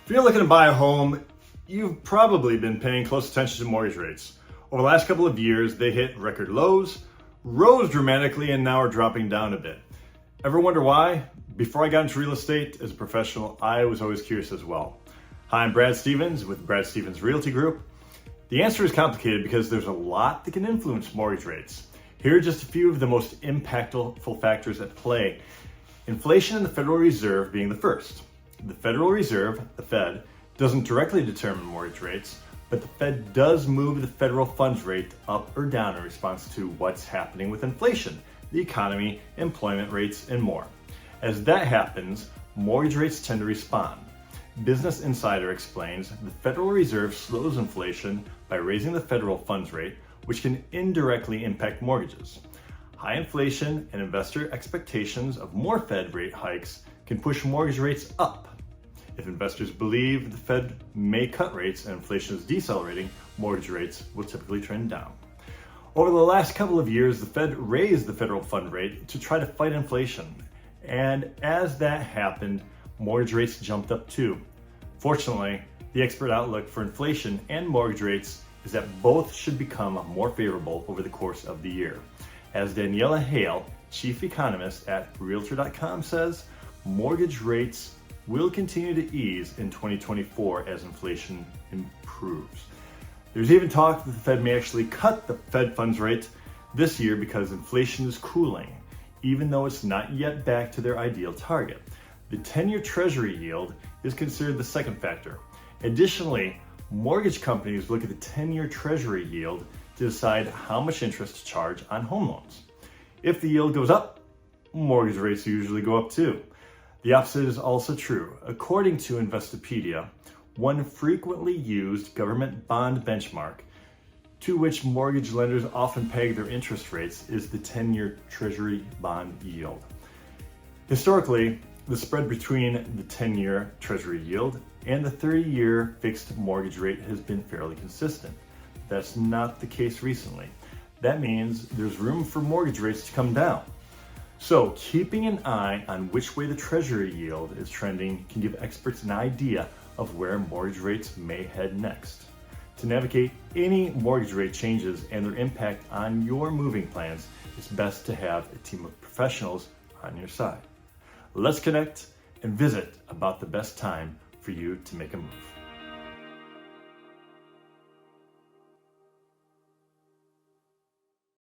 If you're looking to buy a home, you've probably been paying close attention to mortgage rates. Over the last couple of years, they hit record lows, rose dramatically, and now are dropping down a bit. Ever wonder why? Before I got into real estate as a professional, I was always curious as well. Hi, I'm Brad Stevens with Brad Stevens Realty Group. The answer is complicated because there's a lot that can influence mortgage rates. Here are just a few of the most impactful factors at play. Inflation and the Federal Reserve being the first. The Federal Reserve, the Fed, doesn't directly determine mortgage rates, but the Fed does move the federal funds rate up or down in response to what's happening with inflation, the economy, employment rates, and more. As that happens, mortgage rates tend to respond. Business Insider explains the Federal Reserve slows inflation by raising the federal funds rate, which can indirectly impact mortgages. High inflation and investor expectations of more Fed rate hikes can push mortgage rates up. If investors believe the Fed may cut rates and inflation is decelerating, mortgage rates will typically trend down. Over the last couple of years, the Fed raised the federal fund rate to try to fight inflation. And as that happened, mortgage rates jumped up too. Fortunately, the expert outlook for inflation and mortgage rates is that both should become more favorable over the course of the year. As Daniela Hale, chief economist at Realtor.com says, mortgage rates will continue to ease in 2024 as inflation improves. There's even talk that the Fed may actually cut the Fed funds rate this year because inflation is cooling, even though it's not yet back to their ideal target. The 10-year Treasury yield is considered the second factor. Additionally, mortgage companies look at the 10-year Treasury yield to decide how much interest to charge on home loans. If the yield goes up, mortgage rates usually go up too. The opposite is also true. According to Investopedia, one frequently used government bond benchmark to which mortgage lenders often peg their interest rates is the 10-year Treasury bond yield. Historically, the spread between the 10-year Treasury yield and the 30-year fixed mortgage rate has been fairly consistent. That's not the case recently. That means there's room for mortgage rates to come down. So keeping an eye on which way the Treasury yield is trending can give experts an idea of where mortgage rates may head next. To navigate any mortgage rate changes and their impact on your moving plans, it's best to have a team of professionals on your side. Let's connect and visit about the best time for you to make a move.